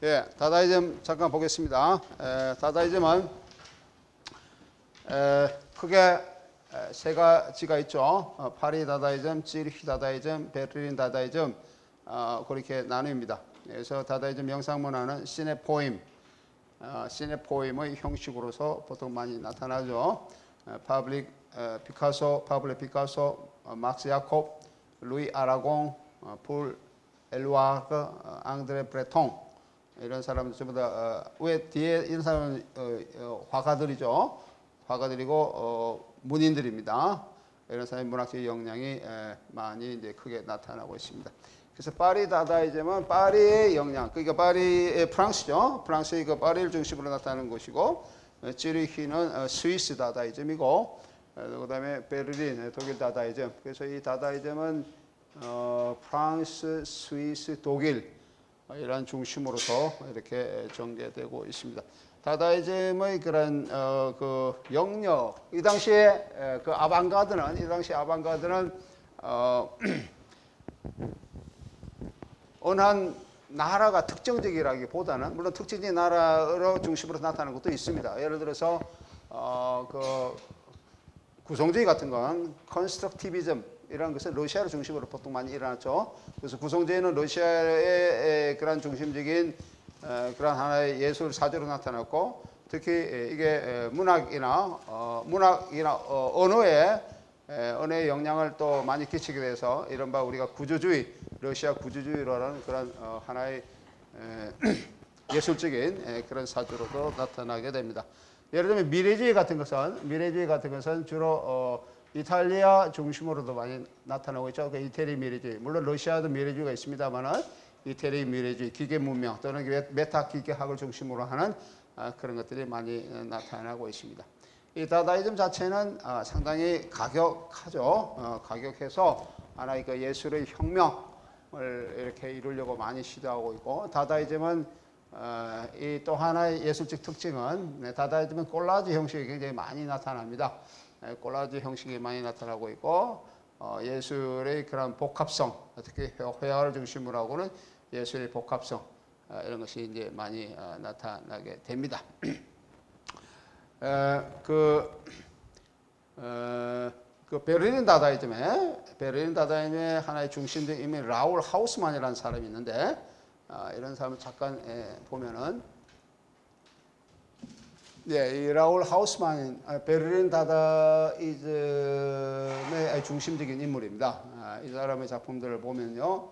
예, 다다이즘 잠깐 보겠습니다. 다다이즘은 크게 세 가지가 있죠. 파리 다다이즘, 찌리히 다다이즘, 베를린 다다이즘 그렇게 나뉩니다. 그래서 다다이즘 영상문화는 시네포임, 시네포임의 형식으로서 보통 많이 나타나죠. 파블릭 피카소, 막스 야콥, 루이 아라공, 폴 엘루아르, 앙드레 브레통 이런 사람들 전부 다 왜 뒤에 이런 사람은 화가들이죠. 화가들이고 문인들입니다. 이런 사람의 문학적 역량이 많이 이제 크게 나타나고 있습니다. 그래서 파리 다다이즘은 파리의 역량, 그러니까 파리의 프랑스죠. 프랑스의 그 파리를 중심으로 나타나는 것이고, 찌리히는 스위스 다다이즘이고, 그다음에 베를린 독일 다다이즘. 그래서 이 다다이즘은 프랑스, 스위스, 독일 이러한 중심으로서 이렇게 전개되고 있습니다. 다다이즘의 그런 그 영역, 이 당시에 그 아방가드는 어느 한 나라가 특정적이라기보다는 물론 특정적인 나라로 중심으로 나타나는 것도 있습니다. 예를 들어서 그 구성주의 같은 건 컨스트럭티비즘 이런 것은 러시아를 중심으로 보통 많이 일어났죠. 그래서 구성주의는 러시아의 그런 중심적인 그런 하나의 예술 사조로 나타났고, 특히 이게 문학이나 언어의 영향을 또 많이 끼치게 돼서 이른바 우리가 구조주의, 러시아 구조주의라는 그런 하나의 예술적인 그런 사조로도 나타나게 됩니다. 예를 들면 미래주의 같은 것은 주로 이탈리아 중심으로도 많이 나타나고 있죠. 그 이태리 미래주의. 물론 러시아도 미래주의가 있습니다만은 이태리 미래주의, 기계 문명 또는 메타 기계학을 중심으로 하는 그런 것들이 많이 나타나고 있습니다. 이 다다이즘 자체는 상당히 가격하죠. 가격해서 하나의 그 예술의 혁명을 이렇게 이루려고 많이 시도하고 있고, 다다이즘은 이 또 하나의 예술적 특징은 다다이즘은 콜라주 형식이 굉장히 많이 나타납니다. 콜라주 형식이 많이 나타나고 있고, 예술의 그런 복합성, 특히 회화를 중심으로 하고는 예술의 복합성 이런 것이 이제 많이 나타나게 됩니다. 그 베를린 다다이즘의 하나의 중심적인 인물이 라울 하우스만이라는 사람이 있는데, 이런 사람을 잠깐 보면은, 이 라울 하우스만 베를린 다다이즘의 중심적인 인물입니다. 이 사람의 작품들을 보면요,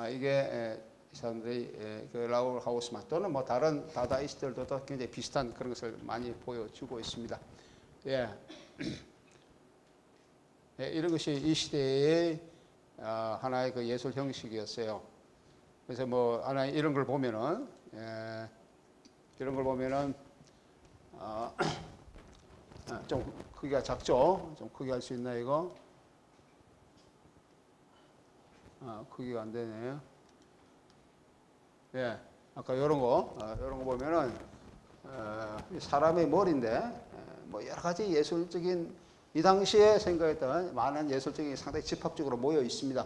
이게 이 사람들이 그 라울 하우스만 또는 뭐 다른 다다이스트들도 굉장히 비슷한 그런 것을 많이 보여주고 있습니다. 이런 것이 이 시대의 하나의 그 예술 형식이었어요. 그래서 뭐 하나 이런 걸 보면은 좀 크기가 작죠. 좀 크게 할 수 있나 이거? 크기가 안 되네요. 아까 이런 거 보면은 사람의 머리인데 뭐 여러 가지 예술적인 이 당시에 생각했던 많은 예술적인 상당히 집합적으로 모여 있습니다.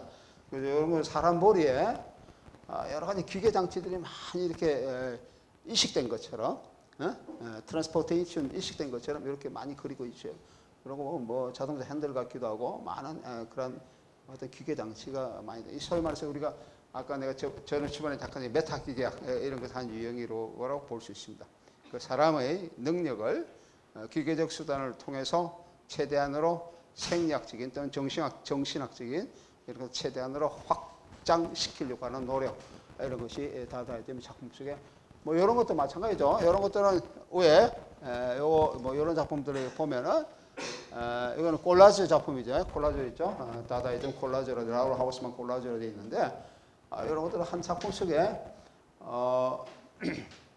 그래서 이런 건 사람 머리에 여러 가지 기계 장치들이 많이 이렇게 이식된 것처럼, 트랜스포테이션 이식된 것처럼 이렇게 많이 그리고 있죠. 그리고 뭐 자동차 핸들 같기도 하고 많은 그런 어떤 기계 장치가 많이 돼. 소위 말해서 우리가 아까 내가 저는 초반에 잠깐 메타 기계학 이런 것을 한 유형이라고 볼 수 있습니다. 그 사람의 능력을 기계적 수단을 통해서 최대한으로 생리학적인 또는 정신학적인 이런 최대한으로 확장시키려고 하는 노력, 이런 것이 다다이즘 작품 속에 뭐 이런 것도 마찬가지죠. 이런 것들은 왜 요거 뭐 이런 작품들을 보면은 이거는 콜라주 작품이죠. 콜라주 있죠. 다다이즘 콜라주로 라울 하우스만 콜라주로 되어 있는데, 이런 것들은 한 작품 속에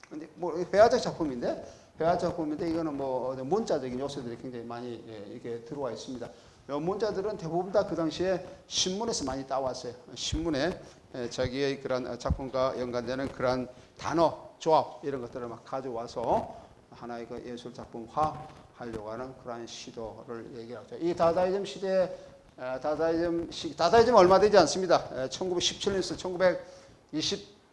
근데 뭐 회화적 작품인데 이거는 뭐 문자적인 요소들이 굉장히 많이 이렇게 들어와 있습니다. 이 문자들은 대부분 다 그 당시에 신문에서 많이 따왔어요. 신문에 자기의 그런 작품과 연관되는 그런 단어 조합 이런 것들을 막 가져와서 하나의 그 예술 작품화 하려고 하는 그러한 시도를 얘기하죠. 이 다다이즘 시대 다다이즘 얼마 되지 않습니다. 1917년에서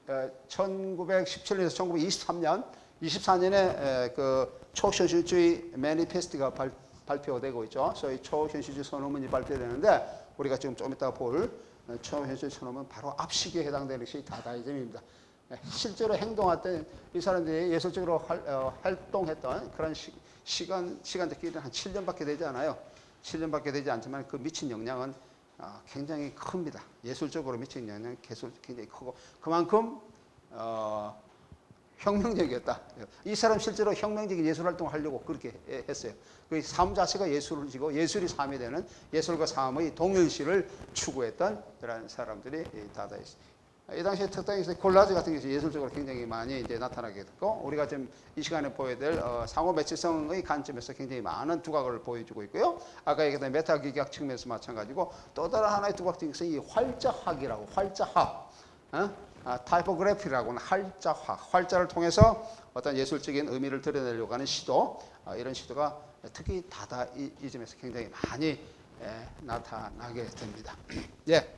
1917년에서 1923년, 24년에 그 초현실주의 매니페스트가 발표되고 있죠. 소위 초현실주의 선언문이 발표되는데 우리가 지금 좀 이따가 볼 초현실 선언은 바로 앞시기에 해당되는 것이 다다이즘입니다. 실제로 행동했던 이 사람들이 예술적으로 활동했던 그런 시간적 기간은 한 7년밖에 되지 않아요. 7년밖에 되지 않지만 그 미친 영향은 굉장히 큽니다. 예술적으로 미친 영향은 굉장히 크고 그만큼 혁명적이었다. 이 사람 실제로 혁명적인 예술 활동을 하려고 그렇게 했어요. 그 삶 자체가 예술이고 예술이 삶이 되는 예술과 삶의 동일시를 추구했던 그런 사람들이 다다이스트. 이 당시에 특징에서 콜라주 같은 것이 예술적으로 굉장히 많이 이제 나타나게 됐고 우리가 지금 이 시간에 보여야 될 상호 매치성의 관점에서 굉장히 많은 두각을 보여주고 있고요. 아까 얘기했던 메타기계학 측면에서 마찬가지고 또 다른 하나의 두각적인 것은 이 활자학이라고 활자학, 타이포그래피라고 하는 활자학, 활자를 통해서 어떤 예술적인 의미를 드러내려고 하는 시도, 이런 시도가 특히 다다이즘에서 굉장히 많이 나타나게 됩니다. 예.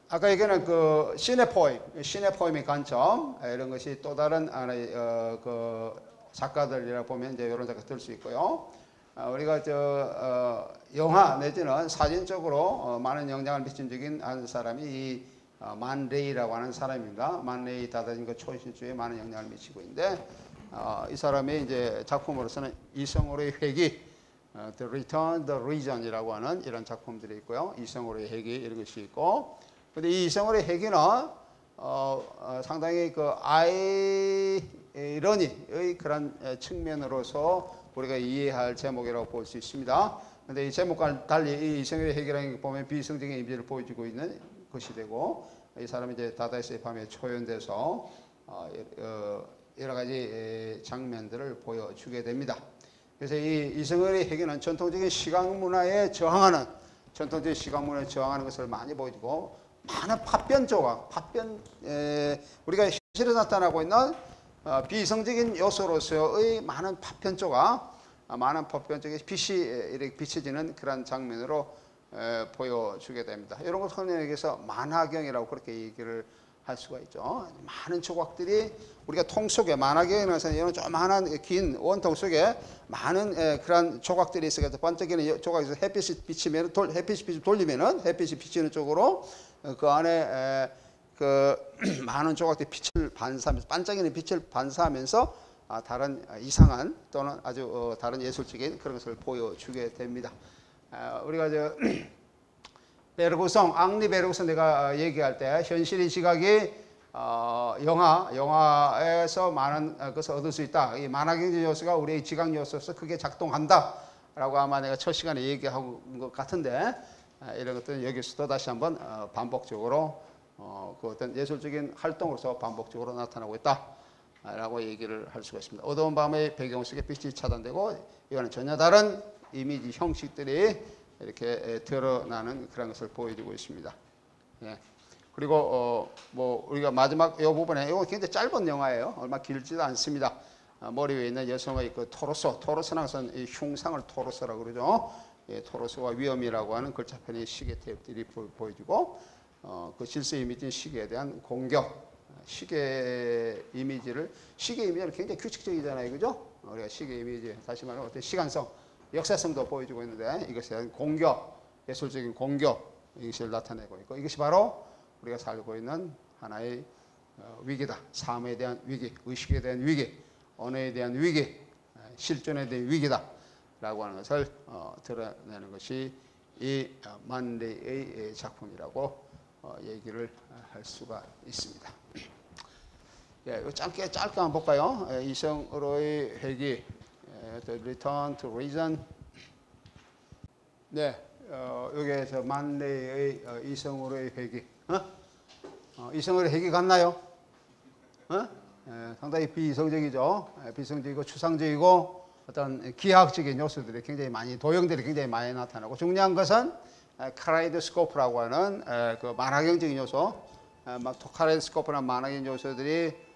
아까 얘기는 그 시네포임의 관점 이런 것이 또 다른 하나의 그 작가들이라 보면 이제 이런 작가 들 수 있고요. 우리가 영화 내지는 사진 쪽으로 많은 영향을 미친 적인 한 사람이 이 만레이라고 하는 사람입니다. 만레이 다다이즘과 초현실주의에 많은 영향을 미치고 있는데 이 사람의 이제 작품으로서는 이성으로의 회귀, The Return, The Reason이라고 하는 이런 작품들이 있고요. 이성으로의 회귀 이런 것이 있고, 근데 이 이성으로의 회귀는 상당히 그 아이러니의 그런 측면으로서 우리가 이해할 제목이라고 볼 수 있습니다. 근데 이 제목과 달리 이 이성으로의 회귀라는 게 보면 비이성적인 이미지를 보여주고 있는 것이 되고, 이 사람이 이제 다다이스의 밤에 초연돼서 여러 가지 장면들을 보여주게 됩니다. 그래서 이 이성의 회귀는 전통적인 시각 문화에 저항하는 것을 많이 보여주고 많은 파변 조각, 우리가 현실에 나타나고 있는 비이성적인 요소로서의 많은 파편 조각, 많은 파편적인 빛이 이렇게 비춰지는 그런 장면으로 보여주게 됩니다. 이런 것을 흔히해서 만화경이라고 그렇게 얘기를 할 수가 있죠. 많은 조각들이 우리가 통 속에 만화경에서 이런 조그마한 긴 원통 속에 많은 그런 조각들이 있어서 번쩍이는 조각에서 햇빛이 비치면 햇빛이 빛을 돌리면은 햇빛이 비치는 쪽으로 그 안에 그 많은 조각들이 빛을 반사하면서 반짝이는 빛을 반사하면서 다른 이상한 또는 아주 다른 예술적인 그런 것을 보여주게 됩니다. 우리가 베르구성, 앙리 베르구성 내가 얘기할 때 현실의 지각이 영화에서 많은 것을 얻을 수 있다. 이 만화경제 요소가 우리의 지각 요소로서 크게 작동한다. 라고 아마 내가 첫 시간에 얘기한 것 같은데 이런 것들은 여기서도 다시 한번 반복적으로 그 어떤 예술적인 활동으로서 반복적으로 나타나고 있다. 라고 얘기를 할 수가 있습니다. 어두운 밤의 배경 속에 빛이 차단되고 이거는 전혀 다른 이미지 형식들이 이렇게 드러나는 그런 것을 보여주고 있습니다. 예. 그리고 뭐 우리가 마지막 이 부분에 이거 굉장히 짧은 영화예요. 얼마 길지도 않습니다. 머리 위에 있는 여성의 그 토로스라는 것은 이 흉상을 토로스라고 그러죠. 예, 토로스와 위험이라고 하는 글자편의 시계 테이프들이 보여주고 그 질서 이미지인 시계에 대한 공격. 시계 이미지를 굉장히 규칙적이잖아요, 그죠? 우리가 시계 이미지 다시 말하면 어떤 시간성, 역사성도 보여주고 있는데 이것에 대한 공격, 예술적인 공격 이것을 나타내고 있고 이것이 바로 우리가 살고 있는 하나의 위기다. 삶에 대한 위기, 의식에 대한 위기, 언어에 대한 위기, 실존에 대한 위기다. 라고 하는 것을 드러내는 것이 이 만레이의 작품이라고 얘기를 할 수가 있습니다. 예, 짧게 한번 볼까요? 이성으로의 회귀, The Return to Reason. 네, 여기에서 만레이의 이성으로의 회귀. 이성으로의 회귀 같나요? 상당히 비이성적이죠. 비이성적이고 추상적이고 어떤 기하학적인 요소들이 도형들이 굉장히 많이 나타나고 중요한 것은 카라이도스코프라고 하는 그 만화경적인 요소, 카라이도스코프나 만화경 요소들이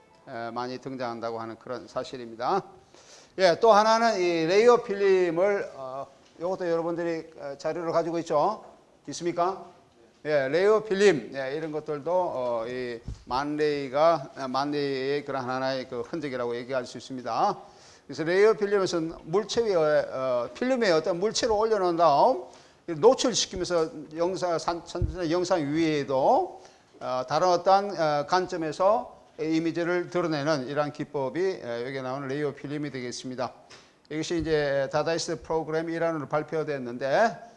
많이 등장한다고 하는 그런 사실입니다. 예, 또 하나는 이 레이어 필름을 이것도 여러분들이 자료를 가지고 있죠. 있습니까? 예, 레이어 필름 이런 것들도 이 만레이의 그런 하나의 그 흔적이라고 얘기할 수 있습니다. 그래서 레이어 필름에서는 물체 위에 필름에 어떤 물체를 올려놓은 다음 노출시키면서 영상 위에도 다른 어떤 관점에서 이미지를 드러내는 이러한 기법이 여기 나오는 레이어 필름이 되겠습니다. 이것이 이제 다다이스트 프로그램 일환으로 발표됐는데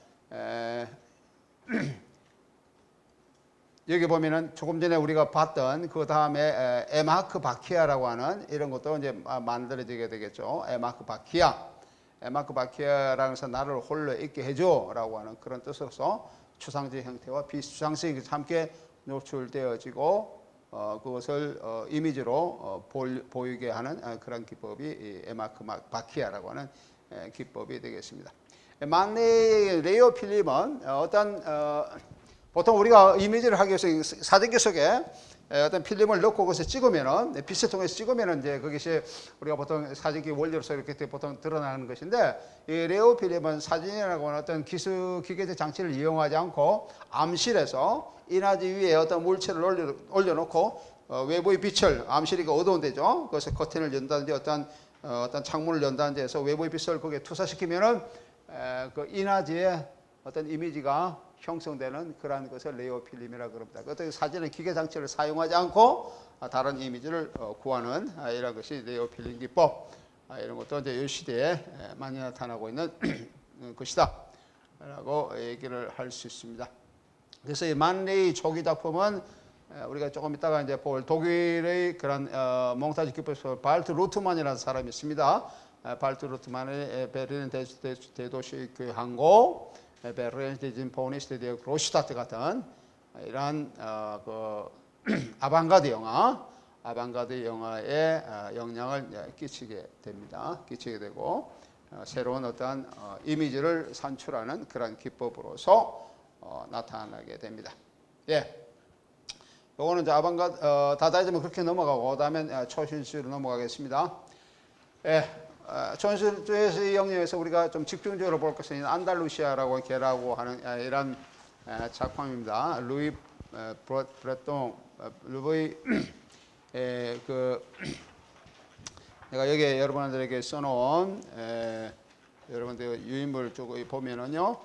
여기 보면은 조금 전에 우리가 봤던 그 다음에 에마크 바키아라고 하는 이런 것도 이제 만들어지게 되겠죠. 에마크 바키아라는 것은 나를 홀로 있게 해줘라고 하는 그런 뜻으로서 추상적 형태와 비추상적이 함께 노출되어지고 그것을 이미지로 보이게 하는 그런 기법이 에마크 바키아라고 하는 기법이 되겠습니다. 만레이의 레이어 필름은 어떤 보통 우리가 이미지를 하기 위해서 사진기 속에 어떤 필름을 넣고 거기서 찍으면은 빛을 통해서 찍으면은 이제 그것이 우리가 보통 사진기 원료로서 이렇게 보통 드러나는 것인데 이 레이어 필름은 사진이라고 하는 어떤 기계적 장치를 이용하지 않고 암실에서 인화지 위에 어떤 물체를 올려놓고 외부의 빛을 암실이 어두운 데죠. 그래서 커튼을 연다든지 어떤 창문을 연다든지 해서 외부의 빛을 거기에 투사시키면은 그 인화지에 어떤 이미지가 형성되는 그러한 것을 레이어 필름이라고 그럽니다. 어떤 사진은 기계 장치를 사용하지 않고 다른 이미지를 구하는 이런 것이 레이어 필름 기법. 이런 것도 이제 이 시대에 많이 나타나고 있는 것이다 라고 얘기를 할 수 있습니다. 그래서 이 만레이 초기 작품은 우리가 조금 이따가 이제 볼 독일의 그런 몽타주 기법에서 발트 루트만이라는 사람이 있습니다. 발트 루트만의 베를린 대도시 교향고, 베를린 대진포니 스튜디오 그로슈타트 같은 이러한 아방가드 영화에 영향을 끼치게 됩니다. 끼치게 되고 새로운 어떤 이미지를 산출하는 그런 기법으로서 나타나게 됩니다. 예. 요거는 이제 아방가드 다다이즘은 그렇게 넘어가고 그다음에 초신주로 넘어가겠습니다. 예. 초신주의 영역에서 우리가 좀 집중적으로 볼 것은 안달루시아라고 계라고 하는 이런 작품입니다. 루이 브레똥 루이 내가 여기 여러분들에게 써놓은 여러분들 유인물 쪽에 보면은요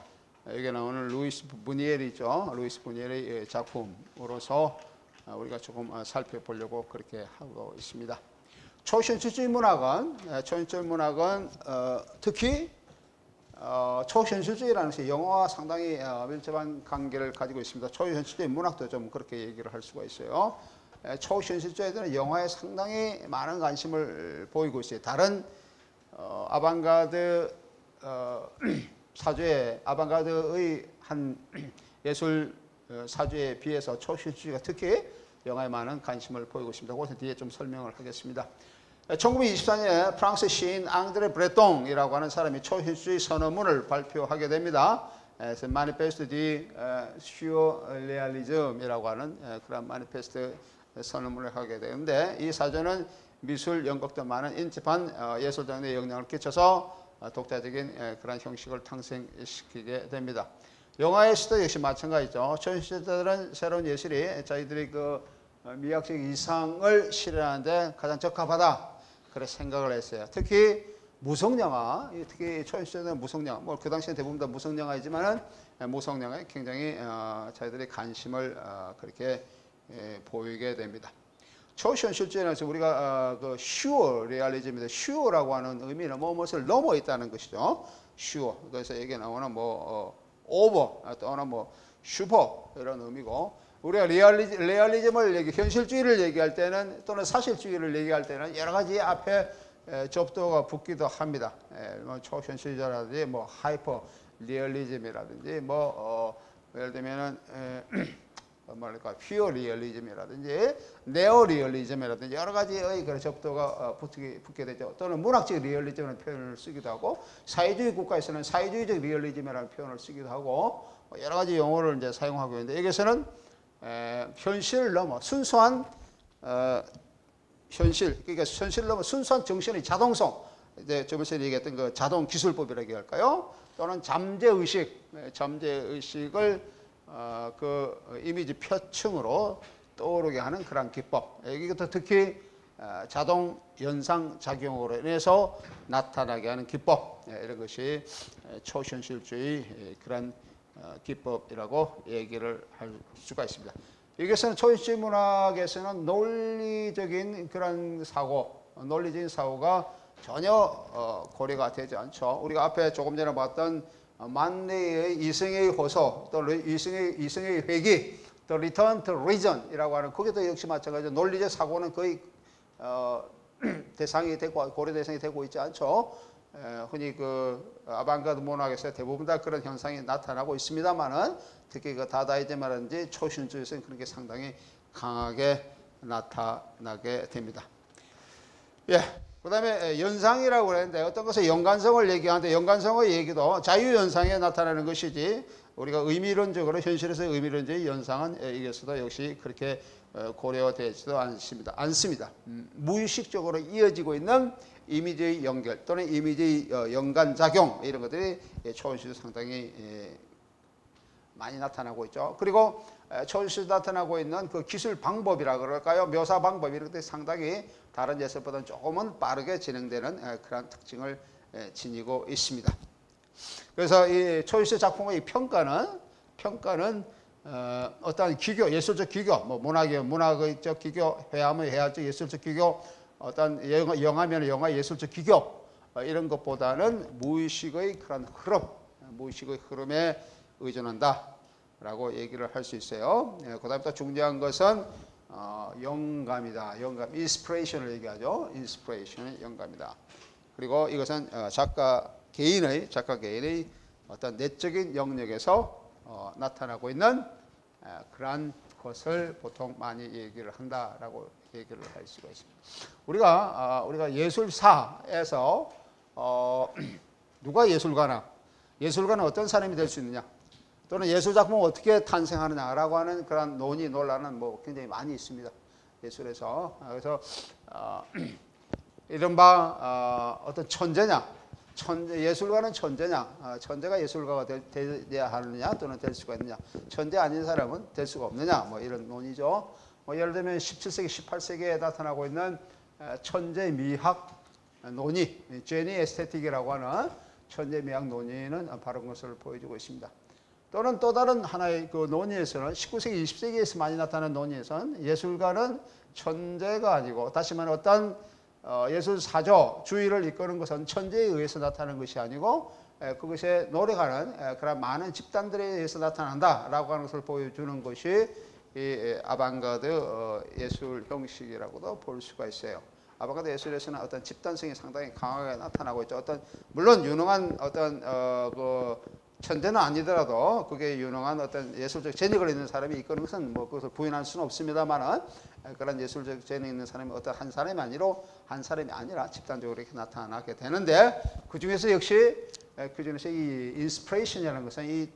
여기 나오는 루이스 부니엘이죠. 루이스 부니엘의 작품으로서 우리가 조금 살펴보려고 그렇게 하고 있습니다. 초현실주의 문학은 특히 초현실주의라는 것이 영화와 상당히 밀접한 관계를 가지고 있습니다. 초현실주의 문학도 좀 그렇게 얘기를 할 수가 있어요. 초현실주의들은 영화에 상당히 많은 관심을 보이고 있어요. 다른 아방가드 사주의 아방가드의 한 예술 사주에 비해서 초현실주의가 특히 영화에 많은 관심을 보이고 있습니다. 그것은 뒤에 좀 설명을 하겠습니다. 1924년에 프랑스 시인 앙드레 브레똥이라고 하는 사람이 초현실주의 선언문을 발표하게 됩니다. 마니페스트 디 슈어레알리즘이라고 하는 그런 마니페스트 선언문을 하게 되는데 이 사전은 미술, 연극 등 많은 인접한 예술 장르에 영향을 끼쳐서 독자적인 그런 형식을 탄생시키게 됩니다. 영화의 시도 역시 마찬가지죠. 초현실주의자들은 새로운 예술이 자기들이 그 미학적 이상을 실현하는데 가장 적합하다 그래 생각을 했어요. 특히 무성영화, 특히 초현실주의자들은 무성영화, 뭐 그 당시에 대부분 다 무성영화이지만은 무성영화에 굉장히 자기들의 관심을 그렇게 보이게 됩니다. 초현실주의는 우리가 그 슈어 리얼리즘입니다. 슈어라고 하는 의미는 무엇을 넘어 있다는 것이죠. 슈어. 그래서 여기 나오는 뭐 오버 또는 뭐 슈퍼 이런 의미고 우리가 리얼리즘을 현실주의를 얘기할 때는 또는 사실주의를 얘기할 때는 여러 가지 앞에 접두가 붙기도 합니다. 뭐 초현실주의라든지 뭐 하이퍼 리얼리즘이라든지 뭐 예를 들면은 뭐랄까 퓨어 리얼리즘이라든지 네오 리얼리즘이라든지 여러 가지의 그런 접두가 붙게 되죠. 또는 문학적 리얼리즘이라는 표현을 쓰기도 하고 사회주의 국가에서는 사회주의적 리얼리즘이라는 표현을 쓰기도 하고 여러 가지 용어를 이제 사용하고 있는데 여기서는 현실을 넘어 순수한 현실, 그러니까 현실을 넘어 순수한 정신의 자동성, 이제 좀 전에 얘기했던 그 자동 기술법이라고 할까요? 또는 잠재의식을 그 이미지 표층으로 떠오르게 하는 그런 기법. 이것도 특히 자동 연상 작용으로 인해서 나타나게 하는 기법. 이런 것이 초현실주의 그런 기법이라고 얘기를 할 수가 있습니다. 여기서는 초현실 문학에서는 논리적인 그런 사고, 논리적인 사고가 전혀 고려가 되지 않죠. 우리가 앞에 조금 전에 봤던 만레의 이승의 호소, 또 이승의 회기, 또 Return to Reason이라고 하는 거기도 역시 마찬가지로 논리적 사고는 거의 대상이 되고 고려 대상이 되고 있지 않죠. 흔히 그 아방가르드 문학에서 대부분 다 그런 현상이 나타나고 있습니다만은 특히 그 다다이즘이라든지 초신주에서는 그런 게 상당히 강하게 나타나게 됩니다. 예. 그 다음에 연상이라고 그랬는데 어떤 것은 연관성을 얘기하는데 연관성의 얘기도 자유연상에 나타나는 것이지 우리가 의미론적으로 현실에서 의미론적인 연상은 이것도 역시 그렇게 고려되지도 않습니다. 무의식적으로 이어지고 있는 이미지의 연결 또는 이미지의 연관작용 이런 것들이 초현실에 상당히 많이 나타나고 있죠. 그리고 초현실에 나타나고 있는 그 기술 방법이라 그럴까요? 묘사 방법 이런 것들이 상당히 다른 예술보다는 조금은 빠르게 진행되는 그런 특징을 지니고 있습니다. 그래서 이 초현실 작품의 평가는 어떤 기교, 예술적 기교, 뭐 문학적 기교, 회화면 회화적 예술적 기교, 어떤 영화면 영화 예술적 기교 이런 것보다는 무의식의 그런 무의식의 흐름에 의존한다라고 얘기를 할 수 있어요. 그다음에 또 중요한 것은 영감이다. 영감, 인스피레이션을 얘기하죠. 인스피레이션은 영감이다. 그리고 이것은 작가 개인의 어떤 내적인 영역에서 나타나고 있는 그러한 것을 보통 많이 얘기를 한다라고 얘기를 할 수가 있습니다. 우리가 예술사에서 누가 예술가는 어떤 사람이 될 수 있느냐? 또는 예술작품은 어떻게 탄생하느냐라고 하는 그런 논란은 뭐 굉장히 많이 있습니다. 예술에서. 그래서 이른바 어떤 천재냐, 예술가는 천재냐, 천재가 예술가가 되어야 하느냐 또는 될 수가 있느냐, 천재 아닌 사람은 될 수가 없느냐, 뭐 이런 논의죠. 예를 들면 17세기, 18세기에 나타나고 있는 천재 미학 논의, 제니 에스테틱이라고 하는 천재 미학 논의는 바로 그것을 보여주고 있습니다. 또는 또 다른 하나의 그 논의에서는 19세기, 20세기에서 많이 나타나는 논의에서는 예술가는 천재가 아니고 다시 말해 어떤 예술 사조, 주의를 이끄는 것은 천재에 의해서 나타나는 것이 아니고 그것에 노력하는 그런 많은 집단들에 의해서 나타난다라고 하는 것을 보여주는 것이 이 아방가드 예술 형식이라고도 볼 수가 있어요. 아방가드 예술에서는 어떤 집단성이 상당히 강하게 나타나고 있죠. 물론 유능한 그 천재는 아니더라도 그게 유능한 어떤 예술적 재능을 있는 사람이 이끄는 것은 뭐 그것을 부인할 수는 없습니다만은 그런 예술적 재능 있는 사람이 어떤 한 사람이 아니라 집단적으로 이렇게 나타나게 되는데 그 중에서 역시 이 인스피레이션이라는 것은 이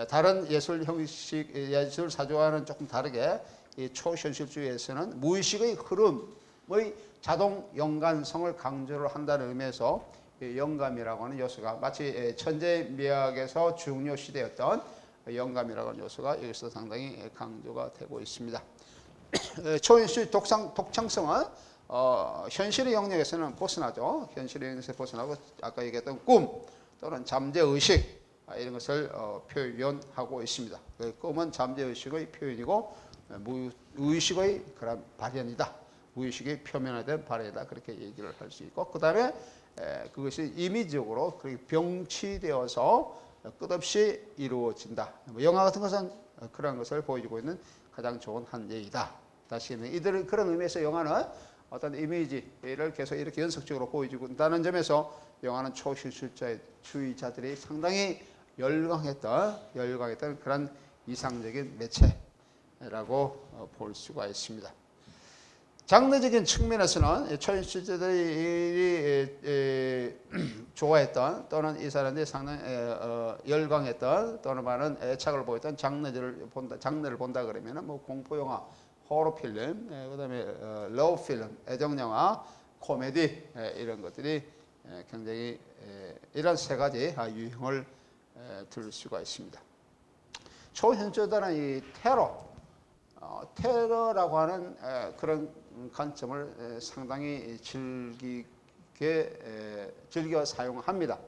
다른 예술 형식, 예술 사조와는 조금 다르게 이 초현실주의에서는 무의식의 흐름의 자동 연관성을 강조를 한다는 의미에서 영감이라고 하는 요소가 마치 천재미학에서 중요시되었던 영감이라고 하는 요소가 여기서 상당히 강조가 되고 있습니다. 초현실 독창성은 현실의 영역에서는 벗어나죠. 현실의 영역에서 벗어나고 아까 얘기했던 꿈 또는 잠재의식 이런 것을 표현하고 있습니다. 꿈은 잠재의식의 표현이고 무의식의 그런 발현이다. 무의식이 표면화된 발현이다. 그렇게 얘기를 할 수 있고 그 다음에 그것이 임의적으로 병치되어서 끝없이 이루어진다. 영화 같은 것은 그런 것을 보여주고 있는 가장 좋은 한 예이다. 다시 이들은 그런 의미에서 영화는 어떤 이미지를 계속 이렇게 연속적으로 보여주고 있다는 점에서 영화는 초실주의자들이 상당히 열광했던 그런 이상적인 매체라고 볼 수가 있습니다. 장르적인 측면에서는 초현실주의자들이 좋아했던 또는 이 사람들이 상당히 열광했던 또는 많은 애착을 보였던 장르를 본다 그러면은 뭐 공포 영화, 호러 필름, 그다음에 러브 필름, 애정 영화, 코미디 이런 것들이 굉장히 이런 세 가지 유형을 들 수가 있습니다. 초현실들은 이 테러라고 하는 그런 관점을 상당히 즐겨 사용합니다.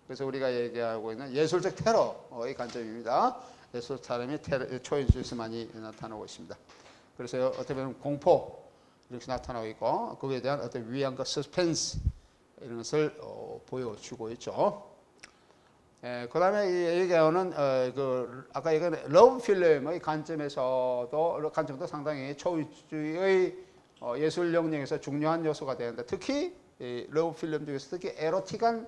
그래서 우리가 얘기하고 있는 예술적 테러의 관점입니다. 예술 사람이 초현실에서 많이 나타나고 있습니다. 그래서 어떻게 보면 공포 이렇게 나타나고 있고 거기에 대한 어떤 위안과 서스펜스 이런 것을 보여주고 있죠. 그 다음에 얘기하는 아까 얘기한 러브 필름의 관점도 상당히 초우주의 예술 영역에서 중요한 요소가 되는데 특히 러브 필름 중에서 특히 에로틱한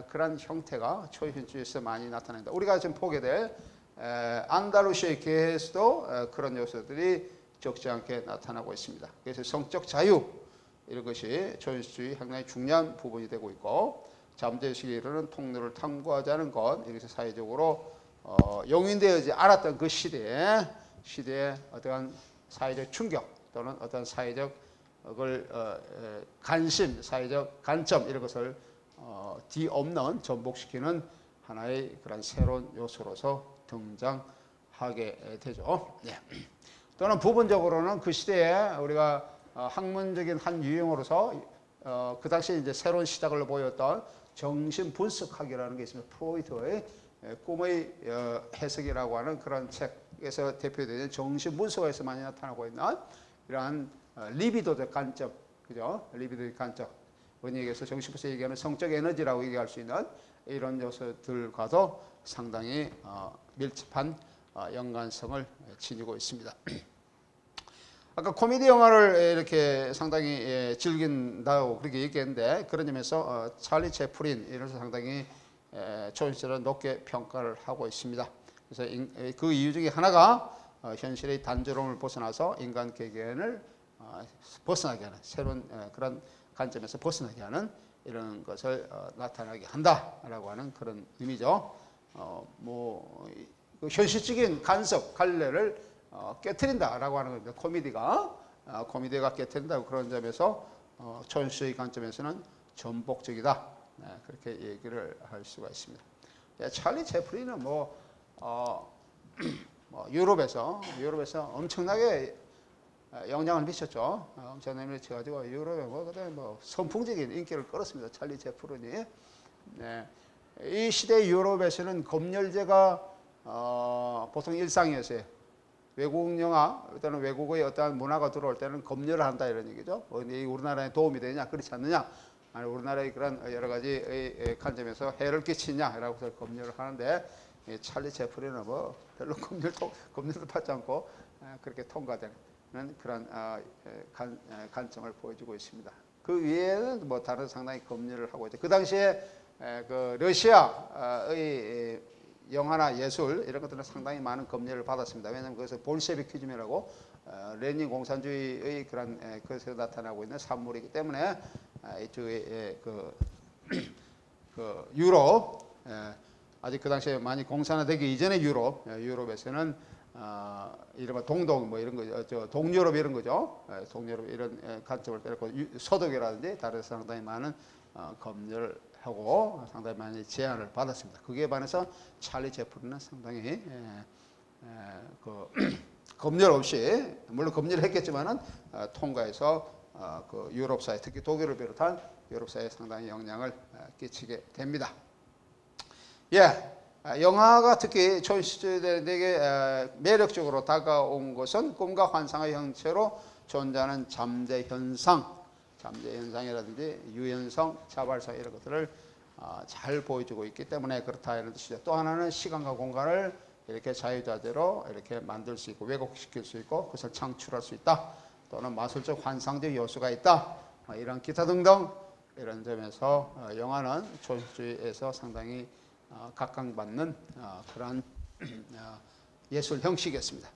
그런 형태가 초현주의에서 많이 나타납니다. 우리가 지금 보게 될 안달루시아의 계에서도 그런 요소들이 적지 않게 나타나고 있습니다. 그래서 성적 자유 이런 것이 초현주의 상당히 중요한 부분이 되고 있고 잠재의식에 이르는 통로를 탐구하자는 것 이것이 사회적으로 용인되어지 않았던 그 시대에 어떠한 사회적 충격 또는 어떤 사회적 관심, 사회적 관점 이런 것을 뒤엎는 전복시키는 하나의 그런 새로운 요소로서 등장하게 되죠. 네. 또는 부분적으로는 그 시대에 우리가 학문적인 한 유형으로서 그 당시에 이제 새로운 시작을 보였던 정신분석학이라는 게 있습니다. 프로이트의 꿈의 해석이라고 하는 그런 책에서 대표되는 정신분석에서 많이 나타나고 있는 이러한 리비도적 관점, 그죠? 리비도적 관점. 원리에서 정신분석 얘기하는 성적 에너지라고 얘기할 수 있는 이런 요소들과도 상당히 밀접한 연관성을 지니고 있습니다. 아까 코미디 영화를 이렇게 상당히 즐긴다고 그렇게 얘기했는데 그런 점에서 찰리 채플린 이런서 상당히 초현실을 높게 평가를 하고 있습니다. 그래서 그 이유 중에 하나가 현실의 단조로움을 벗어나서 인간 개개인을 벗어나게 하는 새로운 그런 관점에서 벗어나게 하는 이런 것을 나타나게 한다라고 하는 그런 의미죠. 그 현실적인 간섭, 갈래를 깨트린다라고 하는 겁니다. 코미디가 깨트린다고 그런 점에서 초현실의 관점에서는 전복적이다. 그렇게 얘기를 할 수가 있습니다. 찰리 채플린은 유럽에서 엄청나게 영향을 미쳤죠. 엄청나게 미쳐가지고 유럽에 선풍적인 인기를 끌었습니다. 찰리 채플린이. 네. 이 시대 유럽에서는 검열제가 보통 일상이었어요. 외국 영화 또는 외국의 어떠한 문화가 들어올 때는 검열을 한다 이런 얘기죠. 우리나라에 도움이 되냐 그렇지 않느냐, 아니 우리나라의 그런 여러 가지 관점에서 해를 끼치냐라고 해서 검열을 하는데 찰리 채플린은 별로 검열도 받지 않고 그렇게 통과되는 그런 관점을 보여주고 있습니다. 그 위에는 다른 상당히 검열을 하고 있죠. 그 당시에 그 러시아의 영화나 예술 이런 것들은 상당히 많은 검열을 받았습니다. 왜냐하면 그것을 볼셰비키즘이라고 레닌 공산주의의 그런 것에서 나타나고 있는 산물이기 때문에 이쪽에 그 유럽 아직 그 당시에 많이 공산화되기 이전의 유럽에서는 이른바 동독 이런 거죠. 동유럽 이런 거죠. 동유럽 이런 관점을 빼고 서독이라든지 다른 상당히 많은 검열을 하고 상당히 많이 제한을 받았습니다. 그에 반해서 찰리 채플린은 상당히 검열 없이 물론 검열을 했겠지만은 통과해서 그 유럽 사회 특히 독일을 비롯한 유럽 사회에 상당히 영향을 끼치게 됩니다. 영화가 특히 초현실에게 매력적으로 다가온 것은 꿈과 환상의 형체로 존재하는 잠재 현상이라든지 유연성, 자발성 이런 것들을 잘 보여주고 있기 때문에 그렇다 이런 뜻이죠. 또 하나는 시간과 공간을 이렇게 자유자재로 이렇게 만들 수 있고 왜곡시킬 수 있고 그것을 창출할 수 있다. 또는 마술적 환상적 요소가 있다. 이런 기타 등등 이런 점에서 영화는 초현실주의에서 상당히 각광받는 그런 예술 형식이었습니다.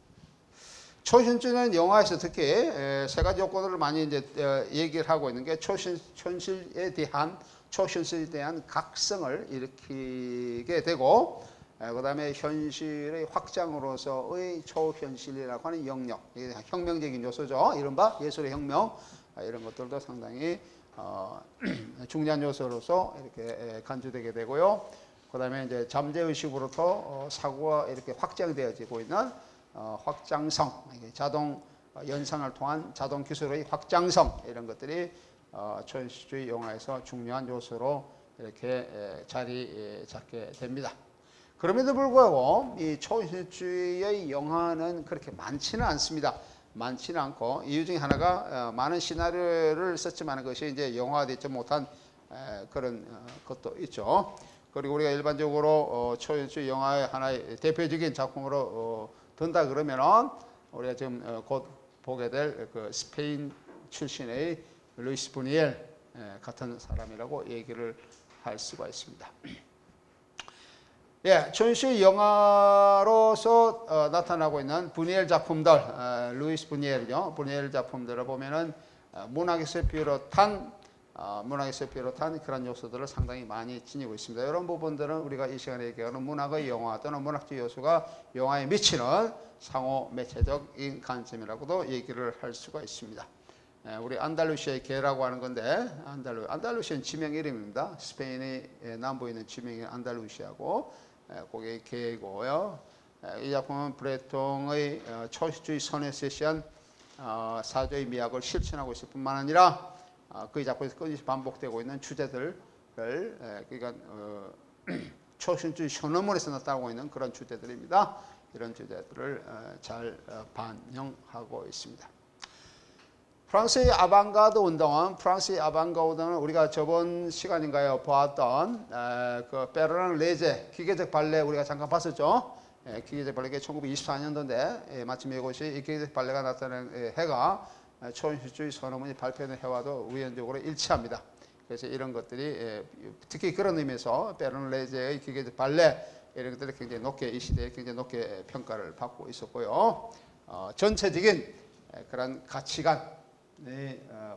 초현실주의는 영화에서 특히 세 가지 요건을 많이 이제 얘기를 하고 있는 게 초현실에 대한 각성을 일으키게 되고 그 다음에 현실의 확장으로서의 초현실이라고 하는 영역, 혁명적인 요소죠. 이른바 예술의 혁명 이런 것들도 상당히 중요한 요소로서 이렇게 간주되게 되고요. 그다음에 이제 잠재의식으로부터 사고가 이렇게 확장되어지고 있는 확장성, 자동 연상을 통한 자동 기술의 확장성 이런 것들이 초현실주의 영화에서 중요한 요소로 이렇게 자리 잡게 됩니다. 그럼에도 불구하고 이 초현실주의의 영화는 그렇게 많지는 않습니다. 많지는 않고 이유 중에 하나가 많은 시나리오를 썼지만 그것이 이제 영화되지 못한 그런 것도 있죠. 그리고 우리가 일반적으로 초현실주의 영화의 하나의 대표적인 작품으로 든다 그러면은 우리가 지금 곧 보게 될 그 스페인 출신의 루이스 부니엘 같은 사람이라고 얘기를 할 수가 있습니다. 예, 초현실 영화로서 나타나고 있는 부니엘 작품들, 루이스 부니엘이죠. 부니엘 작품들을 보면은 문학에서 비롯한 그런 요소들을 상당히 많이 지니고 있습니다. 이런 부분들은 우리가 이 시간에 얘기하는 문학의 영화 또는 문학적 요소가 영화에 미치는 상호 매체적인 관점이라고도 얘기를 할 수가 있습니다. 우리 안달루시아의 개라고 하는 건데 안달루시아는 지명 이름입니다. 스페인의 남부에 있는 지명이 안달루시아고 그게 개고요. 이 작품은 브레통의 초현실주의 선에 제시한 사조의 미학을 실천하고 있을 뿐만 아니라 그 작품에서 끊임없이 반복되고 있는 주제들을 그러니까 초현실주의 선언문에서 나타나고 있는 그런 주제들입니다. 이런 주제들을 잘 반영하고 있습니다. 프랑스의 아방가드 운동은 우리가 저번 시간인가요 보았던 그 베르난 레제 기계적 발레 우리가 잠깐 봤었죠. 기계적 발레가 1924년도인데 마침 이것이 이 기계적 발레가 나타나는 해가 초현실주의 선언문이 발표된 해와도 우연적으로 일치합니다. 그래서 이런 것들이 특히 그런 의미에서 베르난 레제의 기계적 발레 이런 것들이 굉장히 높게 이 시대에 굉장히 높게 평가를 받고 있었고요. 전체적인 그런 가치관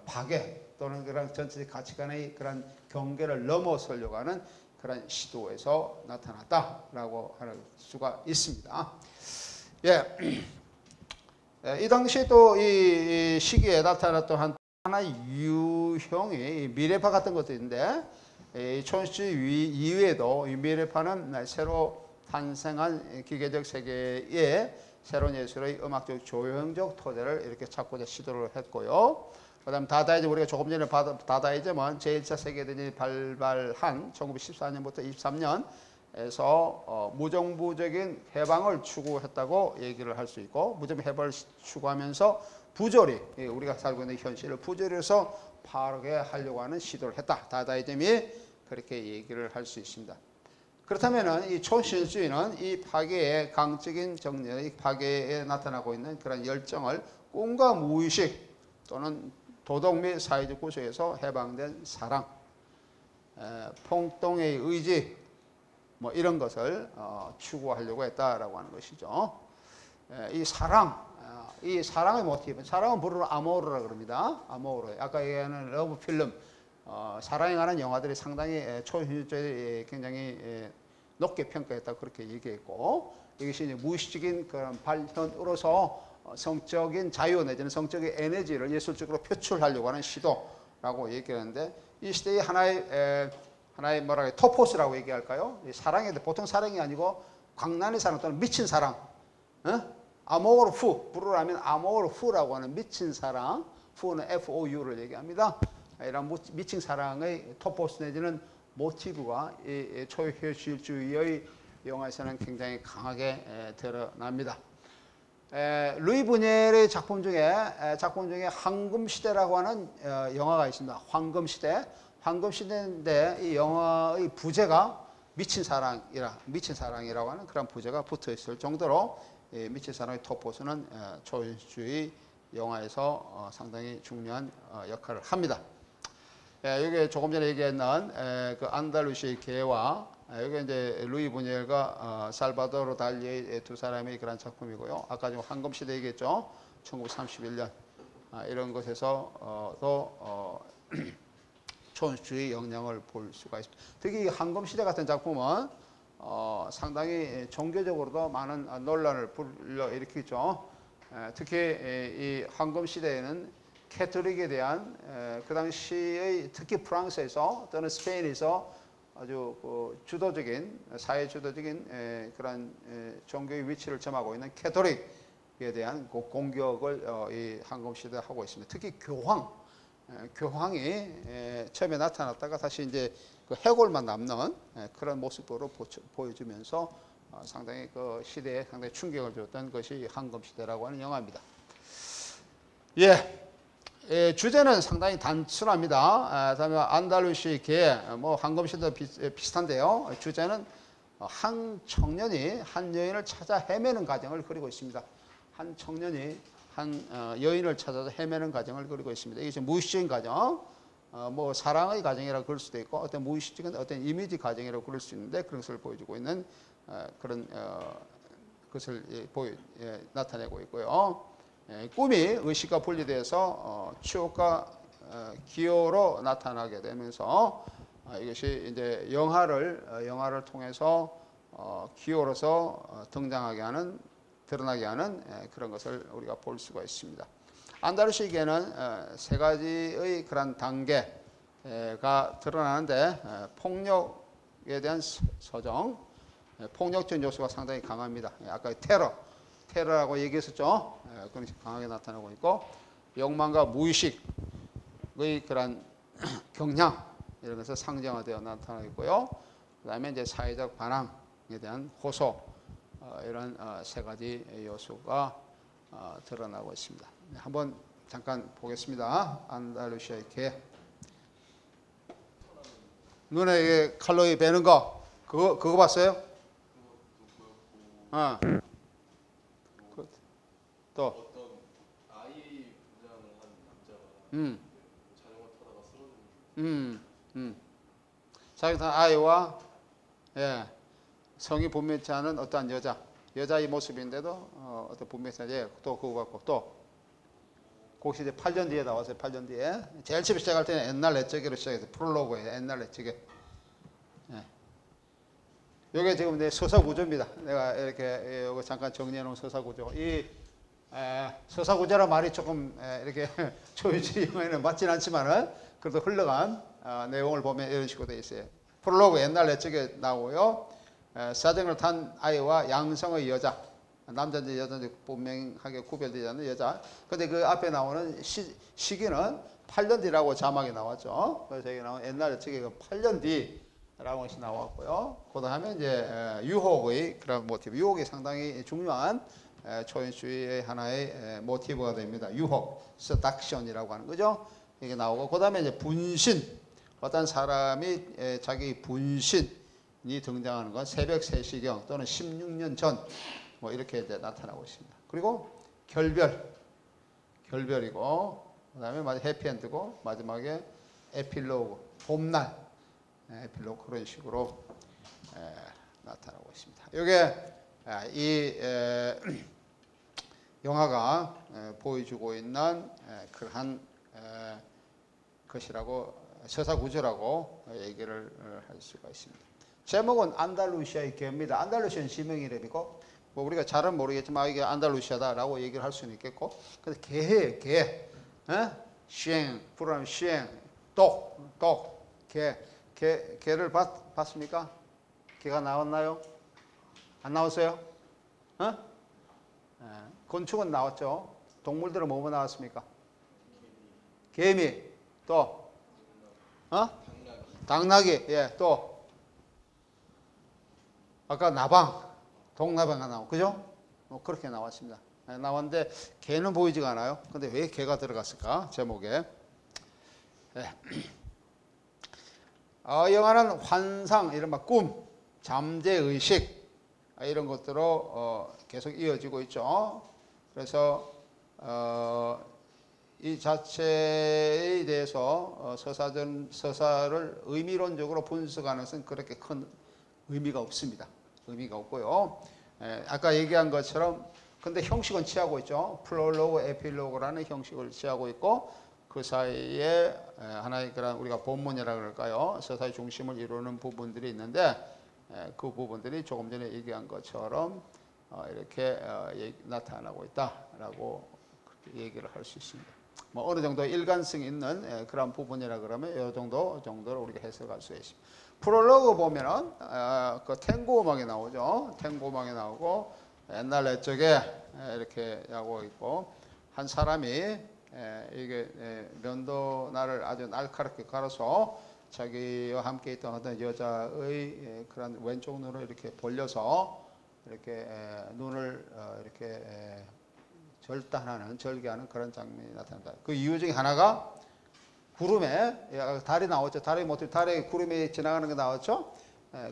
파괴 또는 그런 전체적 가치관의 그런 경계를 넘어서려고 하는 그런 시도에서 나타났다라고 할 수가 있습니다. 예, 이 당시 또 이 시기에 나타났던 한 하나의 유형이 미래파 같은 것들인데 초현실주의 이외에도 이 미래파는 새로 탄생한 기계적 세계에 새로운 예술의 음악적 조형적 토대를 이렇게 찾고자 시도를 했고요. 그 다음 다다이즘 우리가 조금 전에 다다이즘은 제1차 세계대전이 발발한 1914년부터 23년에서 무정부적인 해방을 추구했다고 얘기를 할 수 있고 무정 해방을 추구하면서 부조리 우리가 살고 있는 현실을 부조리해서 파괴하려고 하는 시도를 했다. 다다이즘이 그렇게 얘기를 할 수 있습니다. 그렇다면 이 초현실주의는 이 파괴의 강적인 정렬, 이 파괴에 나타나고 있는 그런 열정을 꿈과 무의식 또는 도덕 및 사회적 구조에서 해방된 사랑, 폭동의 의지 뭐 이런 것을 추구하려고 했다라고 하는 것이죠. 이 사랑의 모티브, 사랑은 불어로 아모르라 그럽니다. 아모르. 아까 얘기하는 러브 필름. 사랑에 관한 영화들이 상당히 초현실주의에 굉장히 높게 평가했다고 그렇게 얘기했고 이것이 이제 무의식적인 그런 발현으로서 성적인 자유 내지는 성적인 에너지를 예술적으로 표출하려고 하는 시도라고 얘기하는데 이 시대의 하나의 뭐랄까 토포스라고 얘기할까요? 사랑에 보통 사랑이 아니고 광란의 사랑 또는 미친 사랑, 아모르 푸 불어라면 아모르 푸라고 하는 미친 사랑, 푸는 FOU를 얘기합니다. 이런 미친 사랑의 토포스 내지는 모티브가 이 초현실주의의 영화에서는 굉장히 강하게 드러납니다. 루이 부년의 작품 중에 황금시대라고 하는 영화가 있습니다. 황금시대인데 이 영화의 부제가 미친 사랑이라고 하는 그런 부제가 붙어 있을 정도로 미친 사랑의 토포스는 초현실주의 영화에서 상당히 중요한 역할을 합니다. 여기 조금 전에 얘기했던 그 안달루시아의 개와 여기 이제 루이 부년과 살바도르 달리의 두 사람의 그런 작품이고요. 아까 좀 황금시대 얘기했죠. 1931년 이런 것에서 또 초현실주의 영향을 볼 수가 있습니다. 특히 황금시대 같은 작품은 상당히 종교적으로도 많은 논란을 불러일으키죠. 특히 이 황금시대에는 캐톨릭에 대한 그 당시의 특히 프랑스에서 또는 스페인에서 아주 그 주도적인 사회 주도적인 그런 종교의 위치를 점하고 있는 캐톨릭에 대한 그 공격을 이 황금 시대에 하고 있습니다. 특히 교황이 처음에 나타났다가 다시 이제 그 해골만 남는 그런 모습으로 보여주면서 상당히 그 시대에 상당히 충격을 줬던 것이 황금 시대라고 하는 영화입니다. 주제는 상당히 단순합니다. 다음에 안달루시 개, 뭐 황금 시대 비슷한데요. 주제는 한 청년이 한 여인을 찾아 헤매는 과정을 그리고 있습니다. 한 청년이 한 여인을 찾아서 헤매는 과정을 그리고 있습니다. 이게 무의식적인 과정, 뭐 사랑의 과정이라고 그럴 수도 있고 어떤 무의식적인 어떤 이미지 과정이라고 그럴 수 있는데 그런 것을 보여주고 있는 그런 것을 나타내고 있고요. 꿈이 의식과 분리돼서 추억과 기호로 나타나게 되면서 이것이 이제 영화를 통해서 기호로서 등장하게 하는 드러나게 하는 그런 것을 우리가 볼 수가 있습니다. 안다루시기에는 세 가지의 그런 단계가 드러나는데 폭력에 대한 서정, 폭력적인 요소가 상당히 강합니다. 아까 테러라고 얘기했었죠. 그런 강하게 나타나고 있고 욕망과 무의식의 그런 경향 이런 것을 상정화되어 나타나고 있고요. 그다음에 이제 사회적 반항에 대한 호소 이런 세 가지 요소가 드러나고 있습니다. 한번 잠깐 보겠습니다. 안달루시아의 개. 눈에 칼로리 배는 거 그거 봤어요? 또 어떤 아이 분양을 한 남자가 자전거 타다가 쓰러진 자기 아이와 성이 분명치 않은 어떠한 여자의 모습인데도 어떤 분명치 않은 또 그거 갖고 또 혹시 이제 8년 뒤에 나왔어요. 8년 뒤에 제일 처음 시작할 때는 옛날 옛적으로 시작해서 프롤로그에 옛날 옛적에 이게 지금 내 서사 구조입니다. 내가 이렇게 요거 잠깐 정리해 놓은 서사 구조. 이 서사 구조란 말이 조금 이렇게 조이지 영화에는 맞진 않지만은 그래도 흘러간 내용을 보면 이런 식으로 되어 있어요. 프롤로그 옛날 옛적에 나오고요. 사정을 탄 아이와 양성의 여자, 남자인지 여자인지 분명하게 구별되지 않는 여자. 근데 그 앞에 나오는 시기는 8년 뒤라고 자막이 나왔죠. 그래서 여기 나온 옛날 옛적에 8년 뒤라고 것이 나왔고요. 그 다음에 이제 유혹의 그런 모티브, 유혹이 상당히 중요한 초인주의의 하나의 모티브가 됩니다. 유혹, seduction이라고 하는 거죠. 이게 나오고 그 다음에 이제 분신, 어떤 사람이 자기 분신이 등장하는 건 새벽 3시경 또는 16년 전 뭐 이렇게 이제 나타나고 있습니다. 그리고 결별이고 그 다음에 해피엔드고 마지막에 에필로그, 봄날 에필로그 그런 식으로 나타나고 있습니다. 이게 이 영화가 보여주고 있는 그러한 것이라고 서사 구조라고 얘기를 할 수가 있습니다. 제목은 안달루시아의 개입니다. 안달루시아는 지명 이름이고 뭐 우리가 잘은 모르겠지만 이게 안달루시아다라고 얘기를 할 수는 있겠고 근데 개예요. 개. 시행, 불안 시행, 개를 봤습니까? 개가 나왔나요? 안 나왔어요? 곤충은 나왔죠. 동물들은 뭐뭐 나왔습니까? 개미, 또 당나귀, 또 아까 동나방가 나오고 그죠? 그렇게 나왔습니다. 나왔는데 개는 보이지가 않아요. 근데 왜 개가 들어갔을까? 제목에. 영화는 환상, 이른바 꿈, 잠재의식 이런 것들로 계속 이어지고 있죠. 그래서 이 자체에 대해서 서사를 의미론적으로 분석하는 것은 그렇게 큰 의미가 없습니다. 의미가 없고요. 아까 얘기한 것처럼 근데 형식은 취하고 있죠. 프롤로그, 에필로그라는 형식을 취하고 있고 그 사이에 하나의 그런 우리가 본문이라고 그럴까요? 서사의 중심을 이루는 부분들이 있는데 그 부분들이 조금 전에 얘기한 것처럼 이렇게 나타나고 있다라고 얘기를 할 수 있습니다. 뭐 어느 정도 일관성 있는 그런 부분이라 그러면 이 정도로 우리가 해석할 수 있습니다. 프롤로그 보면은 그 탱고 음악이 나오죠. 탱고 음악이 나오고 옛날 옛적에 이렇게 하고 있고 한 사람이 이게 면도날을 아주 날카롭게 갈아서 자기와 함께 있던 어떤 여자의 그런 왼쪽 눈을 이렇게 벌려서 이렇게 눈을 이렇게 절단하는 절개하는 그런 장면이 나타납니다. 그 이유 중에 하나가 구름에 달이 나왔죠. 달에 구름이 지나가는 게 나왔죠.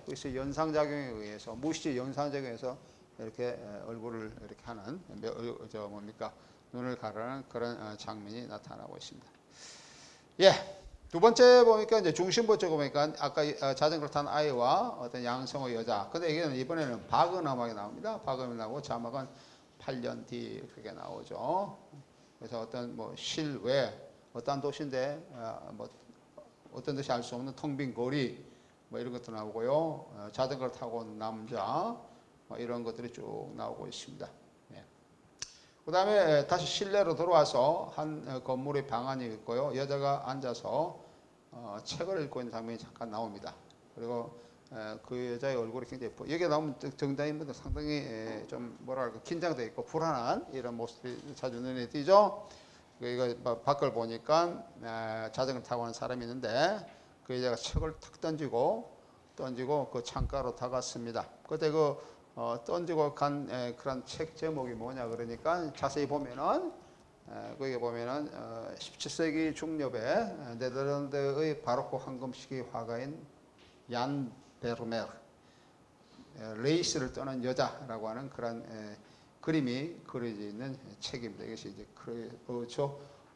그래서 연상작용에 의해서 무의식 연상작용에 의해서 이렇게 얼굴을 이렇게 하는 눈을 가르는 그런 장면이 나타나고 있습니다. 예. 두 번째 보니까 이제 중심부 쪽에 보니까 아까 자전거를 탄 아이와 어떤 양성의 여자. 근데 이번에는 박은 음악이 나옵니다. 박음이 나오고 자막은 8년 뒤 그게 나오죠. 그래서 어떤 뭐 실외 어떤 도시인데 뭐 어떤 듯이 알 수 없는 텅 빈 거리 뭐 이런 것도 나오고요. 자전거를 타고 온 남자 뭐 이런 것들이 쭉 나오고 있습니다. 예. 그 다음에 다시 실내로 돌아와서 한 건물의 방안이 있고요. 여자가 앉아서 책을 읽고 있는 장면이 잠깐 나옵니다. 그리고 그 여자의 얼굴이 굉장히 여기에 나오면 등장인물도 상당히 좀 뭐랄까 긴장되어 있고 불안한 이런 모습이 자주 눈에 띄죠. 이거 밖을 보니까 자전거 타고 가는 사람이 있는데 그 여자가 책을 탁 던지고 그 창가로 다갔습니다. 그때 던지고 간 그런 책 제목이 뭐냐 그러니까 자세히 보면은 거기 보면은 17세기 중엽에 네덜란드의 바로크 황금시기 화가인 얀 베르메르 레이스를 떠난 여자라고 하는 그런 그림이 그려져 있는 책입니다. 이것이 이제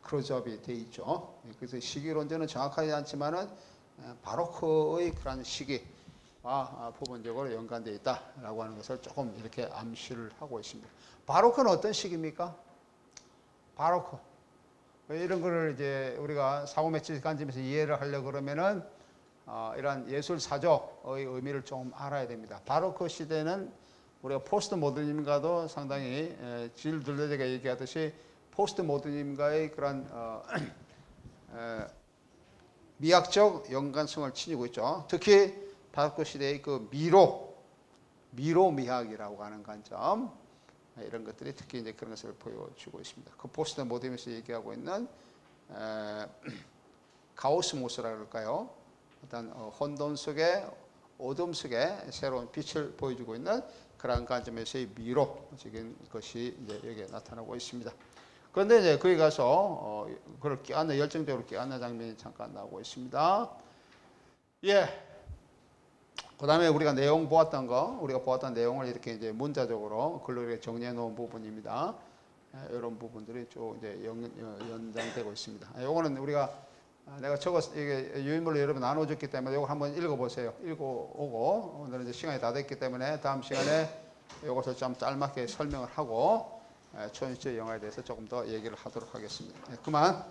크로접이 돼 있죠. 그래서 시기론자는 정확하지 않지만은 바로크의 그런 시기와 부분적으로 연관되어 있다라고 하는 것을 조금 이렇게 암시를 하고 있습니다. 바로크는 어떤 시기입니까? 바로크. 이런 거를 이제 우리가 사고 맺힐 관점에서 이해를 하려고 그러면은 이러한 예술 사조의 의미를 좀 알아야 됩니다. 바로크 시대는 우리가 포스트 모더니즘과도 상당히 질 둘레제가 얘기하듯이 포스트 모더니즘과의 그런 미학적 연관성을 지니고 있죠. 특히 바로크 시대의 그 미로 미학이라고 하는 관점 이런 것들이 특히 이제 그런 것을 보여주고 있습니다. 그 포스트 모더니즘에서 얘기하고 있는 가오스모스라 그럴까요? 어떤 혼돈 속에 어둠 속에 새로운 빛을 보여주고 있는 그러한 관점에서의 미로적인 것이 이제 여기에 나타나고 있습니다. 그런데 이제 거기 가서 그걸 열정적으로 껴안는 장면이 잠깐 나오고 있습니다. 예. 그 다음에 우리가 보았던 내용을 이렇게 이제 문자적으로 글로 이렇게 정리해 놓은 부분입니다. 이런 부분들이 쭉 이제 연장되고 있습니다. 요거는 내가 이게 유인물로 여러분 나눠줬기 때문에 이걸 한번 읽어보세요. 읽어오고 오늘은 이제 시간이 다 됐기 때문에 다음 시간에 이것을 좀 짤막하게 설명을 하고 초연시대 영화에 대해서 조금 더 얘기를 하도록 하겠습니다. 그만.